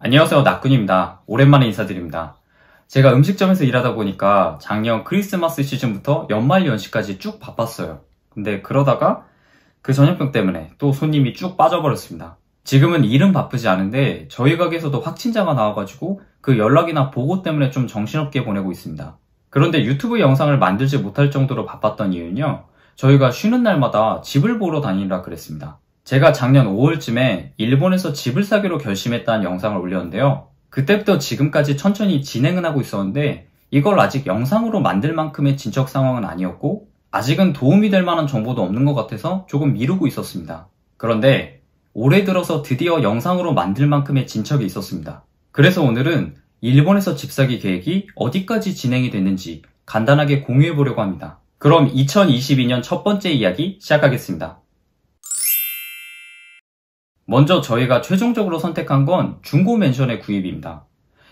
안녕하세요, 낙군입니다. 오랜만에 인사드립니다. 제가 음식점에서 일하다 보니까 작년 크리스마스 시즌부터 연말 연시까지 쭉 바빴어요. 근데 그러다가 그 전염병 때문에 또 손님이 쭉 빠져버렸습니다. 지금은 일은 바쁘지 않은데 저희 가게에서도 확진자가 나와가지고 그 연락이나 보고 때문에 좀 정신없게 보내고 있습니다. 그런데 유튜브 영상을 만들지 못할 정도로 바빴던 이유는요, 저희가 쉬는 날마다 집을 보러 다니라 그랬습니다. 제가 작년 5월쯤에 일본에서 집을 사기로 결심했다는 영상을 올렸는데요. 그때부터 지금까지 천천히 진행은 하고 있었는데 이걸 아직 영상으로 만들 만큼의 진척 상황은 아니었고 아직은 도움이 될 만한 정보도 없는 것 같아서 조금 미루고 있었습니다. 그런데 올해 들어서 드디어 영상으로 만들 만큼의 진척이 있었습니다. 그래서 오늘은 일본에서 집 사기 계획이 어디까지 진행이 됐는지 간단하게 공유해 보려고 합니다. 그럼 2022년 첫 번째 이야기 시작하겠습니다. 먼저 저희가 최종적으로 선택한 건 중고 맨션의 구입입니다.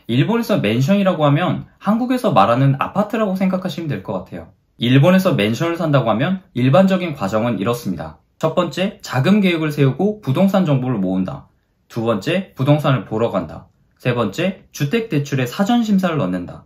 일본에서 맨션이라고 하면 한국에서 말하는 아파트라고 생각하시면 될 것 같아요. 일본에서 맨션을 산다고 하면 일반적인 과정은 이렇습니다. 첫 번째, 자금 계획을 세우고 부동산 정보를 모은다. 두 번째, 부동산을 보러 간다. 세 번째, 주택대출에 사전심사를 넣는다.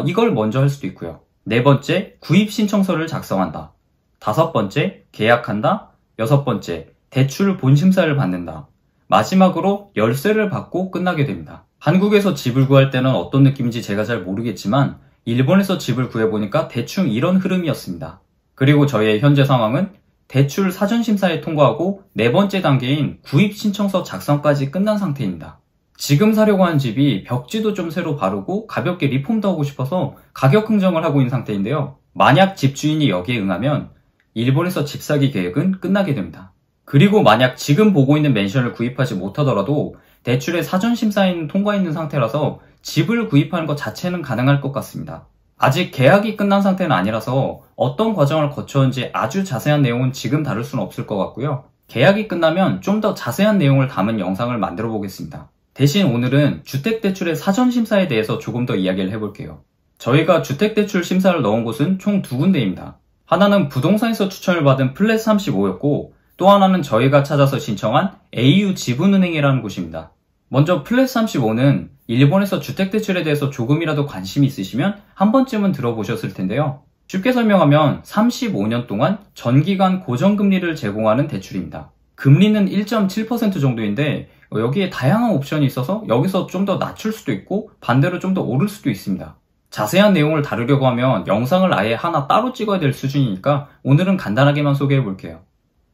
이걸 먼저 할 수도 있고요. 네 번째, 구입 신청서를 작성한다. 다섯 번째, 계약한다. 여섯 번째, 대출 본심사를 받는다. 마지막으로 열쇠를 받고 끝나게 됩니다. 한국에서 집을 구할 때는 어떤 느낌인지 제가 잘 모르겠지만 일본에서 집을 구해보니까 대충 이런 흐름이었습니다. 그리고 저희의 현재 상황은 대출 사전심사에 통과하고 네 번째 단계인 구입 신청서 작성까지 끝난 상태입니다. 지금 사려고 하는 집이 벽지도 좀 새로 바르고 가볍게 리폼도 하고 싶어서 가격 흥정을 하고 있는 상태인데요. 만약 집주인이 여기에 응하면 일본에서 집 사기 계획은 끝나게 됩니다. 그리고 만약 지금 보고 있는 맨션을 구입하지 못하더라도 대출의 사전심사에는 통과 있는 상태라서 집을 구입하는 것 자체는 가능할 것 같습니다. 아직 계약이 끝난 상태는 아니라서 어떤 과정을 거쳤는지 아주 자세한 내용은 지금 다룰 수는 없을 것 같고요. 계약이 끝나면 좀 더 자세한 내용을 담은 영상을 만들어 보겠습니다. 대신 오늘은 주택대출의 사전심사에 대해서 조금 더 이야기를 해볼게요. 저희가 주택대출 심사를 넣은 곳은 총 두 군데입니다. 하나는 부동산에서 추천을 받은 플랫35였고 또 하나는 저희가 찾아서 신청한 au지분은행이라는 곳입니다. 먼저 플랫35는 일본에서 주택대출에 대해서 조금이라도 관심이 있으시면 한 번쯤은 들어보셨을 텐데요. 쉽게 설명하면 35년 동안 전기간 고정금리를 제공하는 대출입니다. 금리는 1.7% 정도인데 여기에 다양한 옵션이 있어서 여기서 좀 더 낮출 수도 있고 반대로 좀 더 오를 수도 있습니다. 자세한 내용을 다루려고 하면 영상을 아예 하나 따로 찍어야 될 수준이니까 오늘은 간단하게만 소개해 볼게요.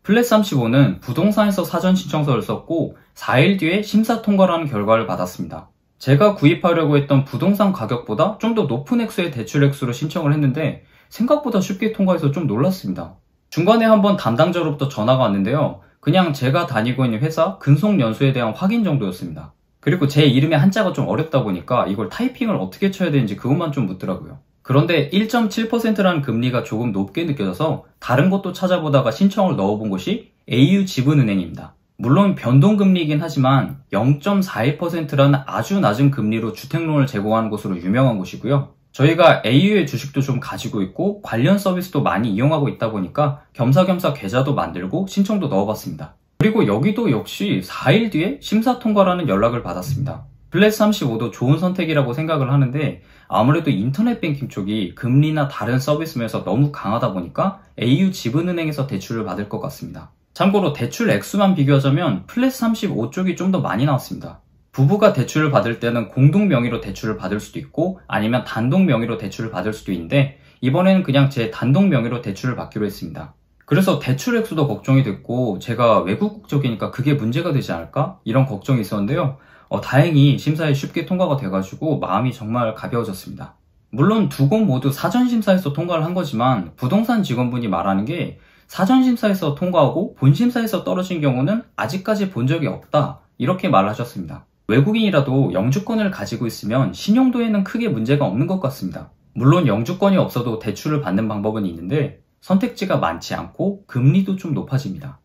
플랫35는 부동산에서 사전 신청서를 썼고 4일 뒤에 심사 통과라는 결과를 받았습니다. 제가 구입하려고 했던 부동산 가격보다 좀 더 높은 액수의 대출 액수로 신청을 했는데 생각보다 쉽게 통과해서 좀 놀랐습니다. 중간에 한번 담당자로부터 전화가 왔는데요. 그냥 제가 다니고 있는 회사 근속 연수에 대한 확인 정도였습니다. 그리고 제 이름의 한자가 좀 어렵다 보니까 이걸 타이핑을 어떻게 쳐야 되는지 그것만 좀 묻더라고요. 그런데 1.7%라는 금리가 조금 높게 느껴져서 다른 곳도 찾아보다가 신청을 넣어본 곳이 au지분은행입니다. 물론 변동금리이긴 하지만 0.41%라는 아주 낮은 금리로 주택론을 제공하는 곳으로 유명한 곳이고요. 저희가 au의 주식도 좀 가지고 있고 관련 서비스도 많이 이용하고 있다 보니까 겸사겸사 계좌도 만들고 신청도 넣어봤습니다. 그리고 여기도 역시 4일 뒤에 심사 통과라는 연락을 받았습니다. 플랫35도 좋은 선택이라고 생각을 하는데 아무래도 인터넷 뱅킹 쪽이 금리나 다른 서비스 면에서 너무 강하다 보니까 au지분은행에서 대출을 받을 것 같습니다. 참고로 대출 액수만 비교하자면 플랫35 쪽이 좀 더 많이 나왔습니다. 부부가 대출을 받을 때는 공동 명의로 대출을 받을 수도 있고 아니면 단독 명의로 대출을 받을 수도 있는데 이번에는 그냥 제 단독 명의로 대출을 받기로 했습니다. 그래서 대출 액수도 걱정이 됐고 제가 외국 국적이니까 그게 문제가 되지 않을까? 이런 걱정이 있었는데요. 다행히 심사에 쉽게 통과가 돼가지고 마음이 정말 가벼워졌습니다. 물론 두 곳 모두 사전심사에서 통과를 한 거지만 부동산 직원분이 말하는 게 사전심사에서 통과하고 본심사에서 떨어진 경우는 아직까지 본 적이 없다 이렇게 말하셨습니다. 외국인이라도 영주권을 가지고 있으면 신용도에는 크게 문제가 없는 것 같습니다. 물론 영주권이 없어도 대출을 받는 방법은 있는데 선택지가 많지 않고 금리도 좀 높아집니다.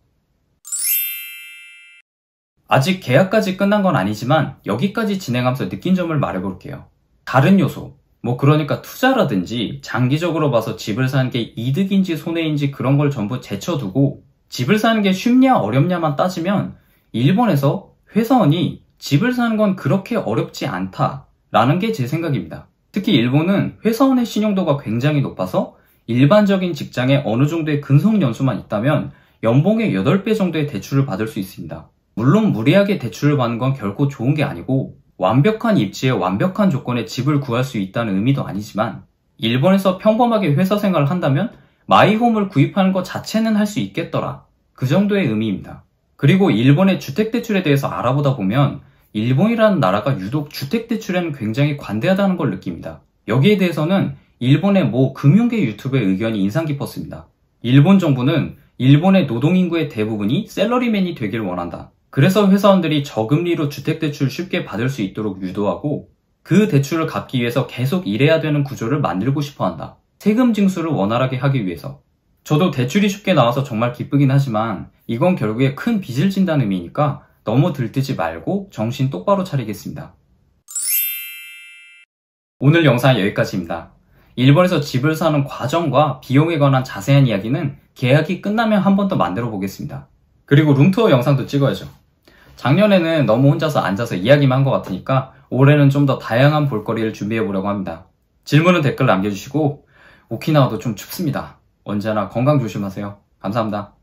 아직 계약까지 끝난 건 아니지만 여기까지 진행하면서 느낀 점을 말해볼게요. 다른 요소, 그러니까 투자라든지 장기적으로 봐서 집을 사는 게 이득인지 손해인지 그런 걸 전부 제쳐두고 집을 사는 게 쉽냐 어렵냐만 따지면 일본에서 회사원이 집을 사는 건 그렇게 어렵지 않다라는 게 제 생각입니다. 특히 일본은 회사원의 신용도가 굉장히 높아서 일반적인 직장에 어느 정도의 근속 연수만 있다면 연봉의 8배 정도의 대출을 받을 수 있습니다. 물론 무리하게 대출을 받는 건 결코 좋은 게 아니고 완벽한 입지에 완벽한 조건에 집을 구할 수 있다는 의미도 아니지만 일본에서 평범하게 회사 생활을 한다면 마이홈을 구입하는 것 자체는 할 수 있겠더라. 그 정도의 의미입니다. 그리고 일본의 주택대출에 대해서 알아보다 보면 일본이라는 나라가 유독 주택대출에는 굉장히 관대하다는 걸 느낍니다. 여기에 대해서는 일본의 모 금융계 유튜브의 의견이 인상 깊었습니다. 일본 정부는 일본의 노동인구의 대부분이 셀러리맨이 되길 원한다. 그래서 회사원들이 저금리로 주택대출을 쉽게 받을 수 있도록 유도하고 그 대출을 갚기 위해서 계속 일해야 되는 구조를 만들고 싶어 한다. 세금 징수를 원활하게 하기 위해서. 저도 대출이 쉽게 나와서 정말 기쁘긴 하지만 이건 결국에 큰 빚을 진다는 의미니까 너무 들뜨지 말고 정신 똑바로 차리겠습니다. 오늘 영상은 여기까지입니다. 일본에서 집을 사는 과정과 비용에 관한 자세한 이야기는 계약이 끝나면 한 번 더 만들어 보겠습니다. 그리고 룸투어 영상도 찍어야죠. 작년에는 너무 혼자서 앉아서 이야기만 한 것 같으니까 올해는 좀 더 다양한 볼거리를 준비해 보려고 합니다. 질문은 댓글 남겨주시고 오키나와도 좀 춥습니다. 언제나 건강 조심하세요. 감사합니다.